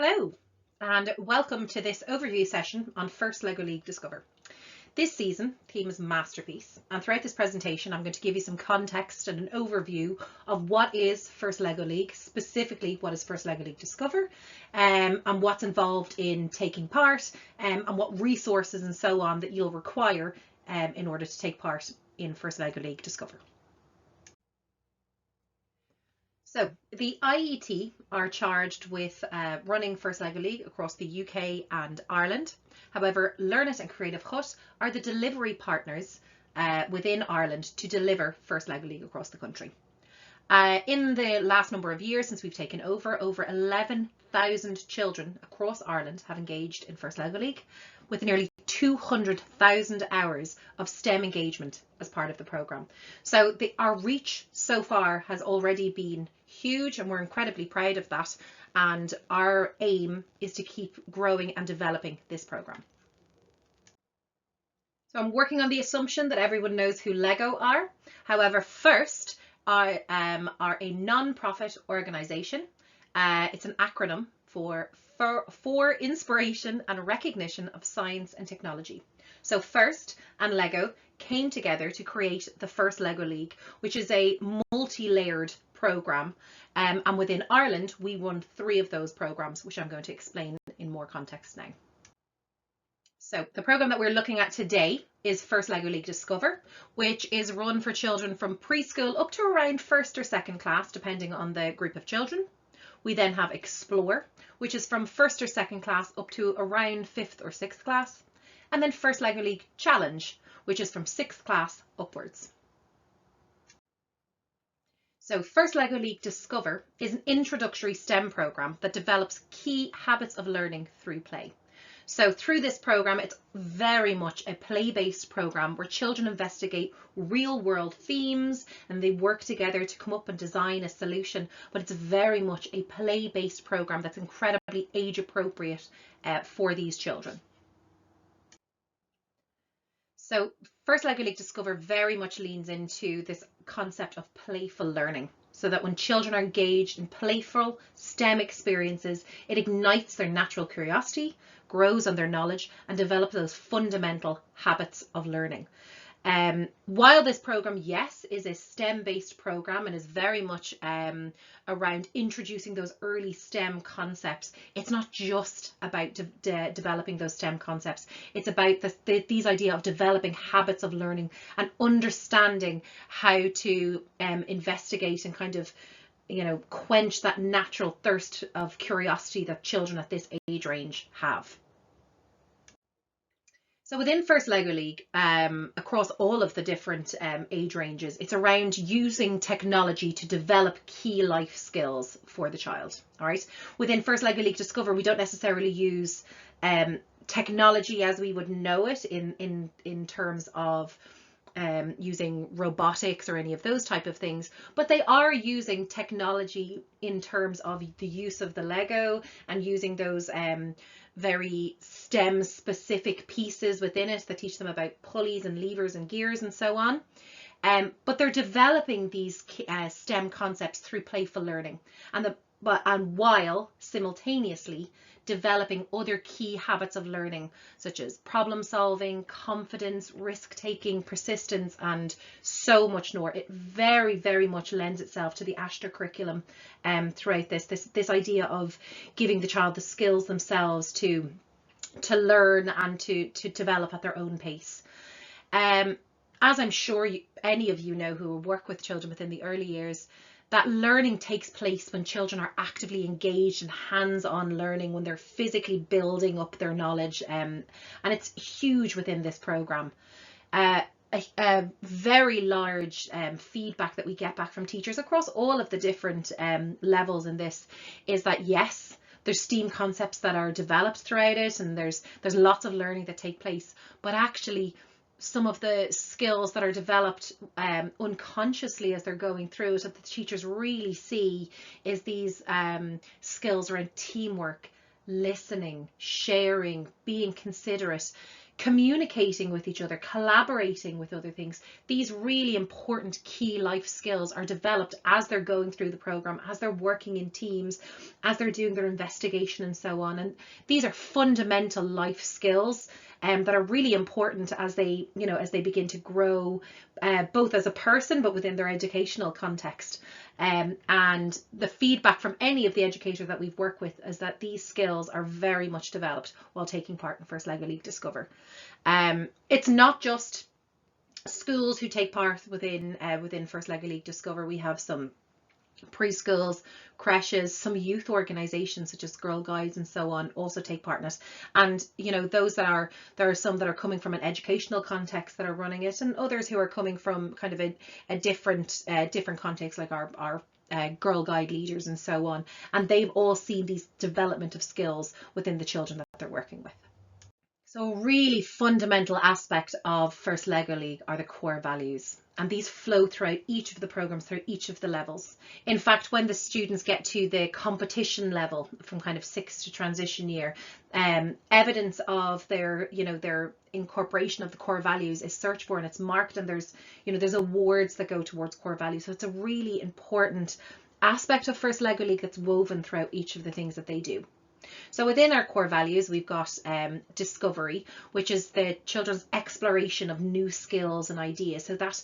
Hello and welcome to this overview session on First Lego League Discover. This season theme is Masterpiece, and throughout this presentation I'm going to give you some context and an overview of what is First Lego League, specifically what is First Lego League Discover, and what's involved in taking part, and what resources and so on that you'll require in order to take part in First Lego League Discover. So the IET are charged with running First Lego League across the UK and Ireland. However, Learn It and Creative Hut are the delivery partners within Ireland to deliver First Lego League across the country. In the last number of years since we've taken over 11,000 children across Ireland have engaged in First Lego League, with nearly 200,000 hours of STEM engagement as part of the programme. So our reach so far has already been huge, and we're incredibly proud of that, and our aim is to keep growing and developing this programme. So I'm working on the assumption that everyone knows who Lego are. However, first, are a non-profit organisation. It's an acronym for inspiration and recognition of science and technology. So FIRST and Lego came together to create the First Lego League, which is a multi-layered programme, and within Ireland we run 3 of those programmes, which I'm going to explain in more context now. So the programme that we're looking at today is First Lego League Discover, which is run for children from preschool up to around 1st or 2nd class, depending on the group of children. We then have Explore, which is from 1st or 2nd class up to around 5th or 6th class. And then First Lego League Challenge, which is from 6th class upwards. So First Lego League Discover is an introductory STEM programme that develops key habits of learning through play. So through this programme, it's very much a play-based programme where children investigate real-world themes and they work together to come up and design a solution, but it's very much a play-based programme that's incredibly age-appropriate for these children. So First Lego League Discover very much leans into this concept of playful learning, so that when children are engaged in playful STEM experiences, it ignites their natural curiosity, grows on their knowledge, and develops those fundamental habits of learning. While this programme, yes, is a STEM-based programme and is very much around introducing those early STEM concepts, it's not just about developing those STEM concepts. It's about these idea of developing habits of learning and understanding how to investigate and kind of, quench that natural thirst of curiosity that children at this age range have. So within First Lego League, across all of the different age ranges, it's around using technology to develop key life skills for the child. All right. Within First Lego League Discover, we don't necessarily use technology as we would know it in terms of using robotics or any of those type of things, but they are using technology in terms of the use of the Lego and using those very STEM specific pieces within it that teach them about pulleys and levers and gears and so on. But they're developing these STEM concepts through playful learning, and while simultaneously developing other key habits of learning, such as problem solving, confidence, risk taking, persistence, and so much more. It very, very much lends itself to the Ashton curriculum throughout this idea of giving the child the skills themselves to learn and to develop at their own pace. As I'm sure any of you know who work with children within the early years, that learning takes place when children are actively engaged in hands-on learning, when they're physically building up their knowledge, and it's huge within this programme. A very large feedback that we get back from teachers across all of the different levels in this is that yes, there's STEAM concepts that are developed throughout it, and there's lots of learning that take place, but actually some of the skills that are developed unconsciously as they're going through it, that the teachers really see, is these skills around teamwork, listening, sharing, being considerate, communicating with each other, collaborating with other things. These really important key life skills are developed as they're going through the program, as they're working in teams, as they're doing their investigation and so on. And these are fundamental life skills that are really important as they, as they begin to grow, both as a person, but within their educational context. And the feedback from any of the educators that we've worked with is that these skills are very much developed while taking part in First Lego League Discover. It's not just schools who take part within First Lego League Discover. We have some preschools, creches, some youth organizations such as Girl Guides and so on also take part in it. And there are some that are coming from an educational context that are running it, and others who are coming from kind of a different context, like our Girl Guide leaders and so on. And they've all seen these development of skills within the children that they're working with. So a really fundamental aspect of First Lego League are the core values. And these flow throughout each of the programs, through each of the levels. In fact, when the students get to the competition level, from kind of 6 to transition year, evidence of their incorporation of the core values is searched for and it's marked, and there's awards that go towards core values. So it's a really important aspect of First Lego League that's woven throughout each of the things that they do. So within our core values, we've got discovery, which is the children's exploration of new skills and ideas. So that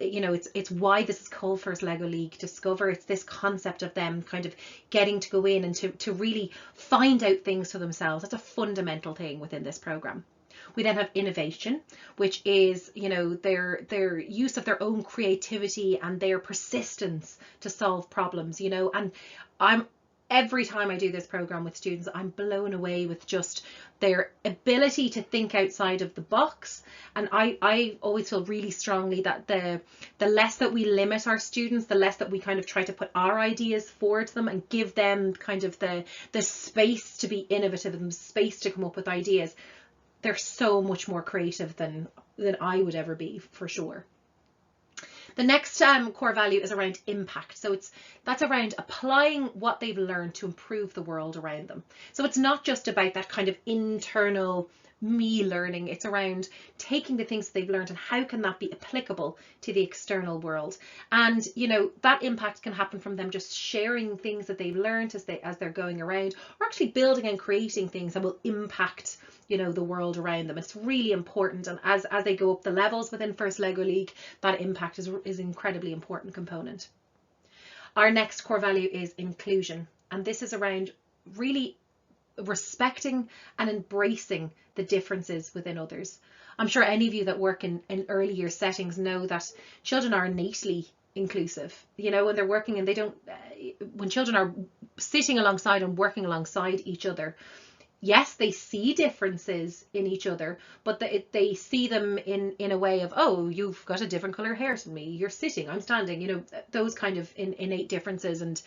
it's why this is called First Lego League Discover. It's this concept of them kind of getting to go in and to really find out things for themselves. That's a fundamental thing within this program. We then have innovation, which is, their use of their own creativity and their persistence to solve problems, and every time I do this program with students, I'm blown away with just their ability to think outside of the box. And I always feel really strongly that the less that we limit our students, the less that we kind of try to put our ideas forward to them and give them kind of the space to be innovative and space to come up with ideas, they're so much more creative than I would ever be, for sure. The next core value is around impact. So that's around applying what they've learned to improve the world around them. So it's not just about that kind of internal me learning. It's around taking the things that they've learned and how can that be applicable to the external world. And that impact can happen from them just sharing things that they've learned as they're going around, or actually building and creating things that will impact the world around them. It's really important, and as they go up the levels within First Lego League, that impact is an incredibly important component. Our next core value is inclusion, and this is around really respecting and embracing the differences within others. I'm sure any of you that work in early year settings know that children are innately inclusive, when they're working, and when children are sitting alongside and working alongside each other, yes, they see differences in each other, but they see them in a way of, oh, you've got a different color hair than me, you're sitting, I'm standing, those kind of innate differences. And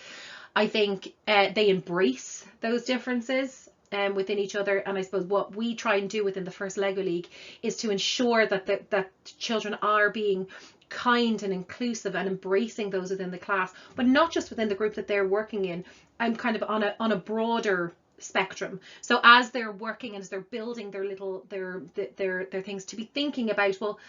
I think they embrace those differences within each other. And I suppose what we try and do within the First Lego League is to ensure that children are being kind and inclusive and embracing those within the class, but not just within the group that they're working in, and kind of on a broader spectrum. So as they're working and as they're building their things, to be thinking about, well,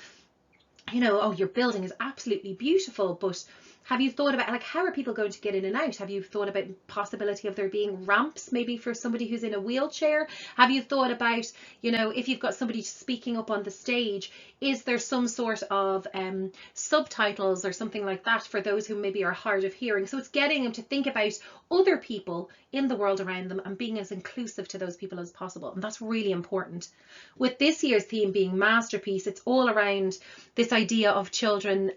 oh, your building is absolutely beautiful, but have you thought about, like, how are people going to get in and out? Have you thought about the possibility of there being ramps maybe for somebody who's in a wheelchair? Have you thought about, if you've got somebody speaking up on the stage, is there some sort of subtitles or something like that for those who maybe are hard of hearing? So it's getting them to think about other people in the world around them and being as inclusive to those people as possible. And that's really important. With this year's theme being Masterpiece, it's all around this idea of children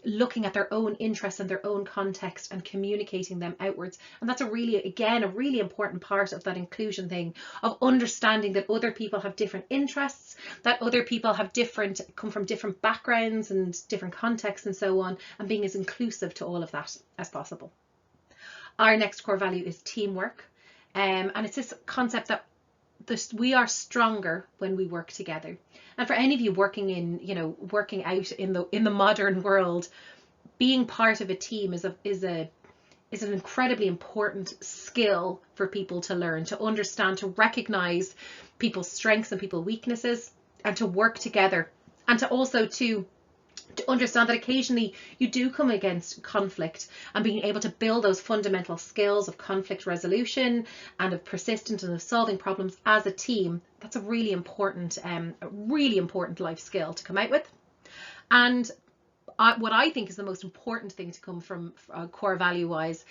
looking at their own interests and their own context and communicating them outwards. And that's a really important part of that inclusion thing, of understanding that other people have different interests, that other people have come from different backgrounds and different contexts and so on, and being as inclusive to all of that as possible. Our next core value is teamwork, and it's this concept that we are stronger when we work together. And for any of you working out in the modern world, being part of a team is an incredibly important skill for people to learn, to understand, to recognize people's strengths and people's weaknesses, to work together, and to also to understand that occasionally you do come against conflict, and being able to build those fundamental skills of conflict resolution and of persistence and of solving problems as a team. That's a really important life skill to come out with. And what I think is the most important thing to come from core value wise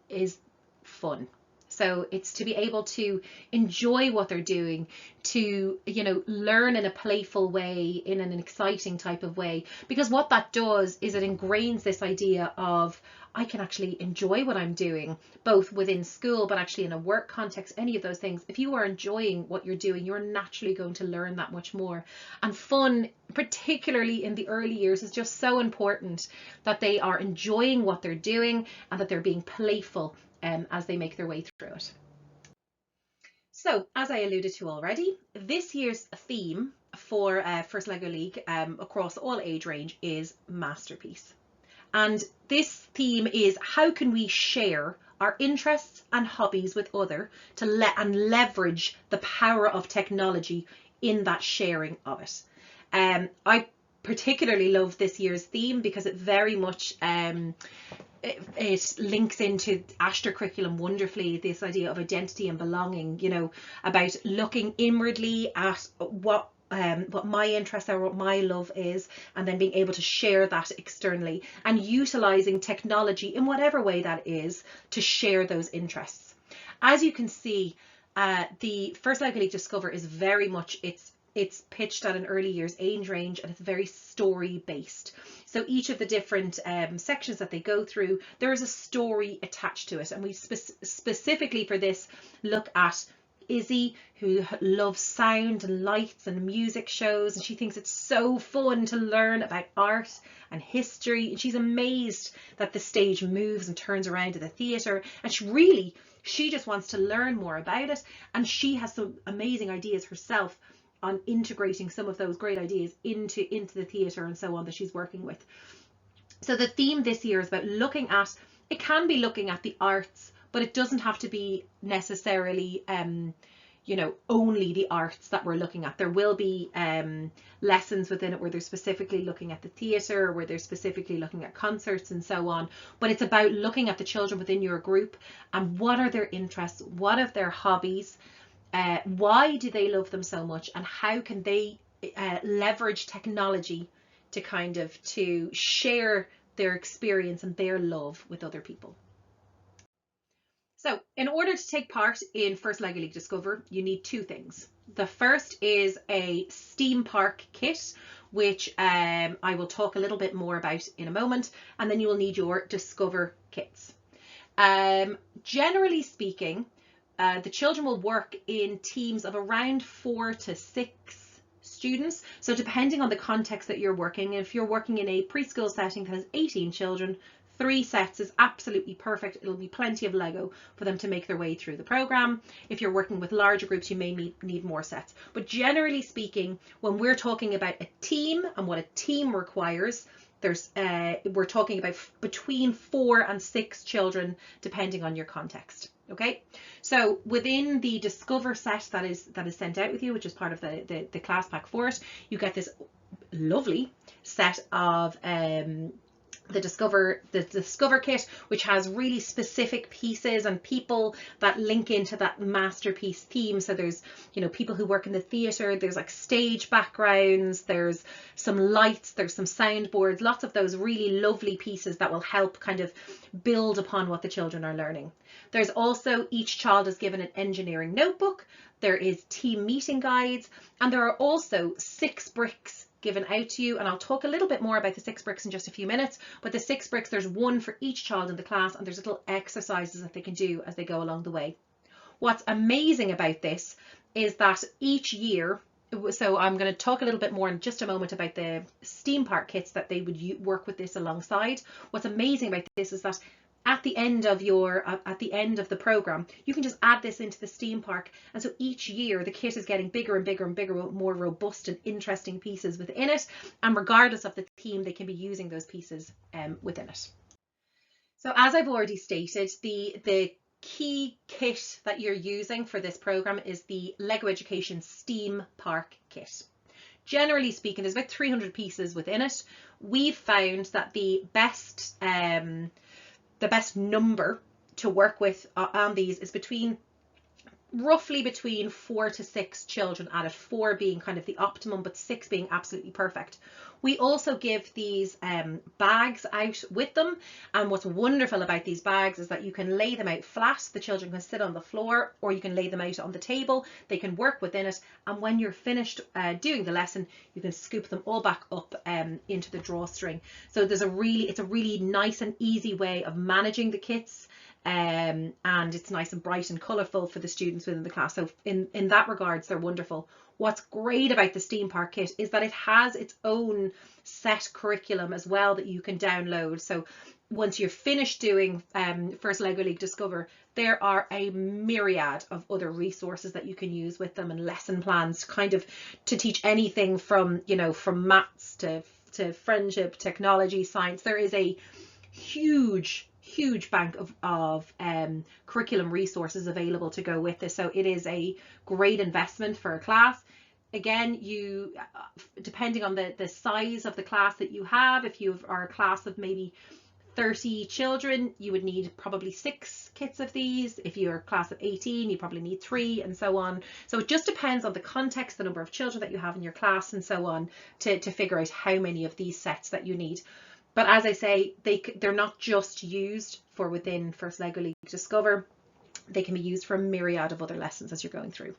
is fun. So it's to be able to enjoy what they're doing, to, learn in a playful way, in an exciting type of way, because what that does is it ingrains this idea of, I can actually enjoy what I'm doing, both within school, but actually in a work context, any of those things. If you are enjoying what you're doing, you're naturally going to learn that much more. And fun, particularly in the early years, is just so important, that they are enjoying what they're doing and that they're being playful as they make their way through it. So, as I alluded to already, this year's theme for First Lego League across all age range is Masterpiece. And this theme is, how can we share our interests and hobbies with others to leverage the power of technology in that sharing of it. I particularly love this year's theme because it very much it links into Ashter curriculum wonderfully, this idea of identity and belonging, about looking inwardly at what my interests are, what my love is, and then being able to share that externally, and utilizing technology in whatever way that is to share those interests. As you can see, the First Lego League Discover is very much, it's pitched at an early years age range, and it's very story based. So each of the different sections that they go through, there is a story attached to it, and we specifically for this look at Izzy, who loves sound and lights and music shows, and she thinks it's so fun to learn about art and history, and she's amazed that the stage moves and turns around to the theatre, and she just wants to learn more about it, and she has some amazing ideas herself on integrating some of those great ideas into the theatre and so on that she's working with. So the theme this year is about looking at, it can be looking at the arts, but it doesn't have to be necessarily only the arts that we're looking at. There will be lessons within it where they're specifically looking at the theatre, where they're specifically looking at concerts and so on. But it's about looking at the children within your group and what are their interests, what are their hobbies, why do they love them so much, and how can they leverage technology to share their experience and their love with other people. So in order to take part in First Lego League Discover, you need two things. The first is a STEAM Park kit, which I will talk a little bit more about in a moment, and then you will need your Discover kits. Generally speaking, the children will work in teams of around 4 to 6 students. So depending on the context that you're working, if you're working in a preschool setting that has 18 children, 3 sets is absolutely perfect. It'll be plenty of Lego for them to make their way through the program. If you're working with larger groups, you may need more sets. But generally speaking, when we're talking about a team and what a team requires, we're talking about between 4 and 6 children, depending on your context. Okay, so within the Discover set that is sent out with you, which is part of the class pack for it, you get this lovely set of the Discover kit, which has really specific pieces and people that link into that masterpiece theme. So there's people who work in the theatre, there's like stage backgrounds, there's some lights, there's some soundboards, lots of those really lovely pieces that will help kind of build upon what the children are learning. There's also, each child is given an engineering notebook, there is team meeting guides, and there are also 6 bricks given out to you, and I'll talk a little bit more about the 6 bricks in just a few minutes. But the 6 bricks, there's one for each child in the class, and there's little exercises that they can do as they go along the way. What's amazing about this is that each year, so I'm going to talk a little bit more in just a moment about the STEAM Park kits that they would work with this alongside. What's amazing about this is that at the end of the program, you can just add this into the STEAM Park, and so each year the kit is getting bigger and bigger and bigger, more robust and interesting pieces within it, and regardless of the theme, they can be using those pieces within it. So as I've already stated, the key kit that you're using for this program is the Lego Education STEAM Park kit. generally speaking, there's about 300 pieces within it. We've found that the best number to work with on these is roughly between 4 to 6 children at it, 4 being kind of the optimum, but 6 being absolutely perfect. We also give these bags out with them, and what's wonderful about these bags is that you can lay them out flat. The children can sit on the floor, or you can lay them out on the table. They can work within it, and when you're finished doing the lesson, you can scoop them all back up into the drawstring. So it's a really nice and easy way of managing the kits. And it's nice and bright and colourful for the students within the class. So in that regards, they're wonderful. What's great about the STEAM Park kit is that it has its own set curriculum as well that you can download. So once you're finished doing First Lego League Discover, there are a myriad of other resources that you can use with them, and lesson plans to teach anything from, from maths to friendship, technology, science. There is a huge bank of curriculum resources available to go with this. So it is a great investment for a class. Again, you, depending on the size of the class that you have, if you are a class of maybe 30 children, you would need probably 6 kits of these. If you're a class of 18, you probably need 3, and so on. So it just depends on the context, the number of children that you have in your class, and so on, to figure out how many of these sets that you need. But as I say, they're not just used for within First Lego League Discover. They can be used for a myriad of other lessons as you're going through.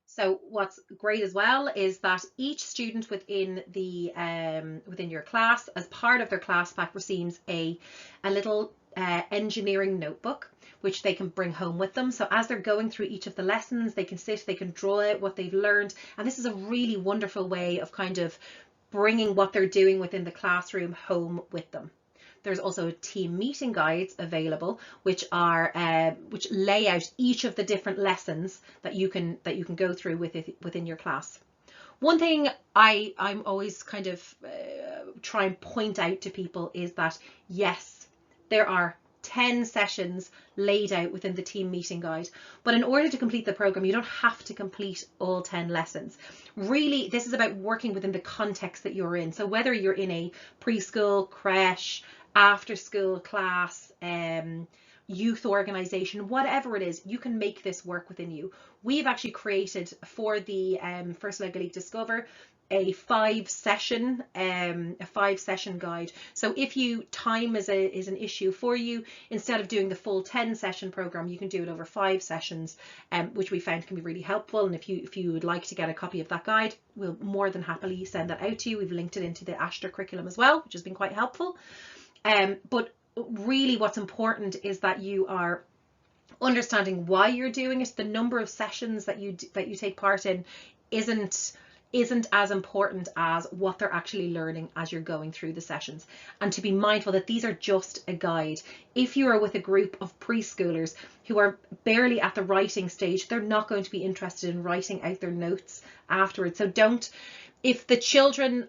So what's great as well is that each student within your class, as part of their class pack, receives a little engineering notebook, which they can bring home with them. So as they're going through each of the lessons, they can draw out what they've learned. And this is a really wonderful way of kind of bringing what they're doing within the classroom home with them. There's also team meeting guides available, which lay out each of the different lessons that you can go through within your class. One thing I'm always kind of try and point out to people is that yes, there are 10 sessions laid out within the team meeting guide, but in order to complete the program, you don't have to complete all 10 lessons. Really, this is about working within the context that you're in. So whether you're in a preschool, creche, after school class, youth organization, whatever it is, you can make this work within you. We've actually created for the First Lego League Discover a 5-session guide. So if time is an issue for you, instead of doing the full 10-session program, you can do it over 5 sessions, which we found can be really helpful. And if you would like to get a copy of that guide, we'll more than happily send that out to you. We've linked it into the Ashton curriculum as well, which has been quite helpful. But really what's important is that you are understanding why you're doing it. The number of sessions that you take part in isn't as important as what they're actually learning as you're going through the sessions. And to be mindful that these are just a guide. If you are with a group of preschoolers who are barely at the writing stage, they're not going to be interested in writing out their notes afterwards. So if the children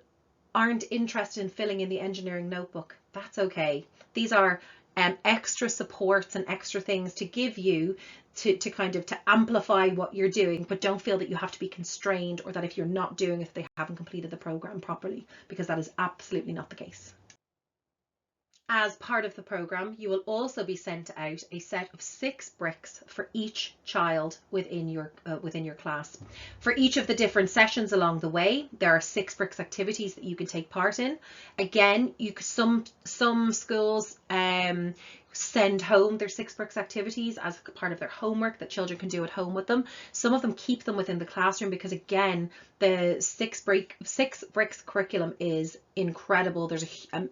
aren't interested in filling in the engineering notebook, that's okay. These are extra supports and extra things to give you to amplify what you're doing, but don't feel that you have to be constrained, or that if you're not doing it, they haven't completed the program properly, because that is absolutely not the case. As part of the program, you will also be sent out a set of 6 bricks for each child within your class. For each of the different sessions along the way, there are 6 bricks activities that you can take part in. Again, some schools send home their 6 bricks activities as part of their homework that children can do at home with them. Some of them keep them within the classroom because, again, the 6 bricks curriculum is incredible. There's a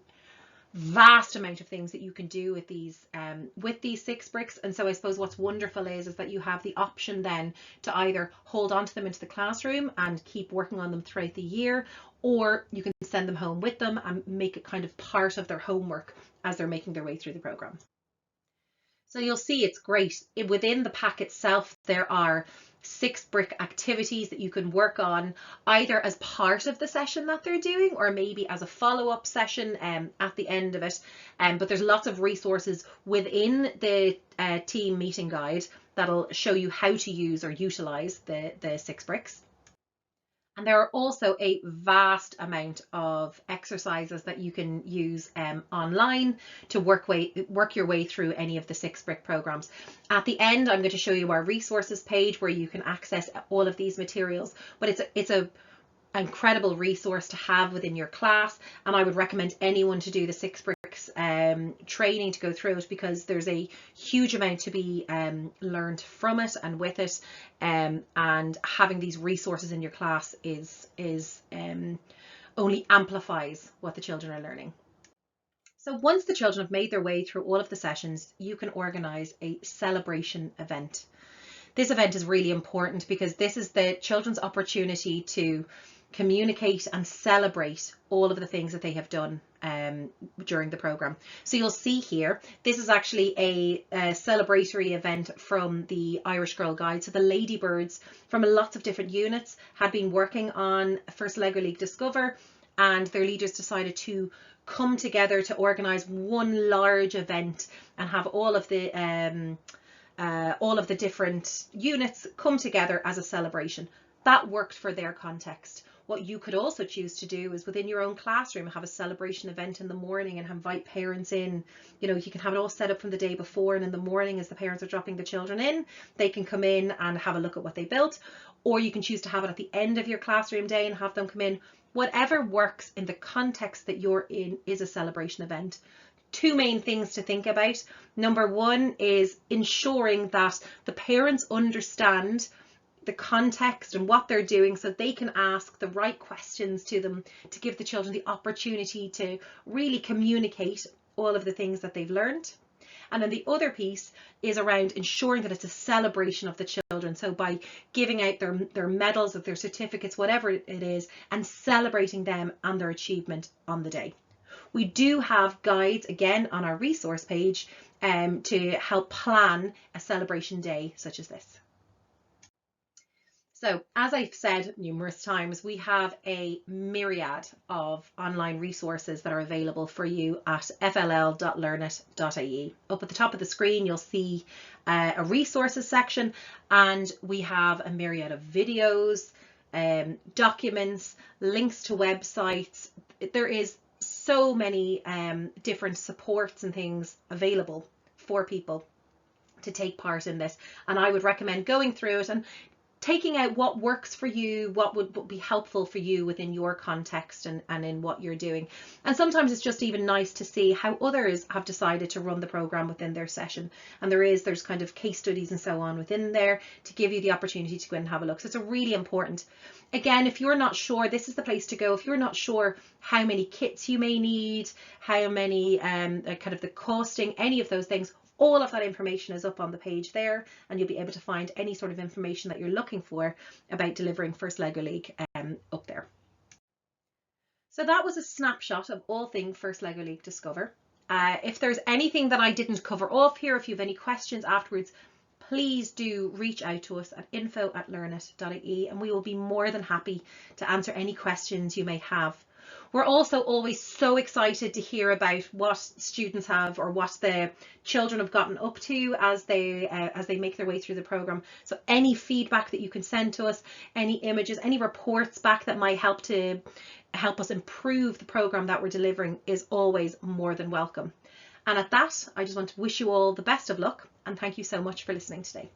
vast amount of things that you can do with these 6 bricks. And so I suppose what's wonderful is that you have the option then to either hold on to them into the classroom and keep working on them throughout the year, or you can send them home with them and make it kind of part of their homework as they're making their way through the program. So you'll see it's great. Within the pack itself, there are 6 brick activities that you can work on either as part of the session that they're doing, or maybe as a follow-up session at the end of it. But there's lots of resources within the team meeting guide that'll show you how to use or utilize the 6 bricks. And there are also a vast amount of exercises that you can use online to work your way through any of the 6 brick programs. At the end, I'm going to show you our resources page where you can access all of these materials, but it's a incredible resource to have within your class, and I would recommend anyone to do the 6 bricks training to go through it, because there's a huge amount to be learned from it and with it, and having these resources in your class is only amplifies what the children are learning. So once the children have made their way through all of the sessions, you can organize a celebration event. This event is really important because this is the children's opportunity to communicate and celebrate all of the things that they have done during the program. So you'll see here, this is actually a celebratory event from the Irish Girl Guide. So the Ladybirds from lots of different units had been working on First Lego League Discover, and their leaders decided to come together to organise one large event and have all of the different units come together as a celebration. That worked for their context. What you could also choose to do is within your own classroom have a celebration event in the morning and invite parents in. You know, you can have it all set up from the day before, and in the morning as the parents are dropping the children in, they can come in and have a look at what they built. Or you can choose to have it at the end of your classroom day and have them come in. Whatever works in the context that you're in is a celebration event. 2 main things to think about. Number 1 is ensuring that the parents understand the context and what they're doing, so they can ask the right questions to them to give the children the opportunity to really communicate all of the things that they've learned. And then the other piece is around ensuring that it's a celebration of the children. So by giving out their medals or their certificates, whatever it is, and celebrating them and their achievement on the day. We do have guides again on our resource page to help plan a celebration day such as this. So as I've said numerous times, we have a myriad of online resources that are available for you at fll.learnit.ie. Up at the top of the screen, you'll see a resources section, and we have a myriad of videos, documents, links to websites. There is so many different supports and things available for people to take part in this, and I would recommend going through it and taking out what works for you, what would be helpful for you within your context and in what you're doing. And sometimes it's just even nice to see how others have decided to run the program within their session, and there's kind of case studies and so on within there to give you the opportunity to go and have a look. So it's a really important. Again, if you're not sure, this is the place to go. If you're not sure how many kits you may need, how many kind of the costing, any of those things, all of that information is up on the page there, and you'll be able to find any sort of information that you're looking for about delivering First Lego League up there. So that was a snapshot of all things First Lego League Discover. If there's anything that I didn't cover off here, if you have any questions afterwards, please do reach out to us at info@learnit.ie, and we will be more than happy to answer any questions you may have. We're also always so excited to hear about what students have, or what the children have gotten up to as they make their way through the program. So any feedback that you can send to us, any images, any reports back that might help us improve the program that we're delivering is always more than welcome. And at that, I just want to wish you all the best of luck, and thank you so much for listening today.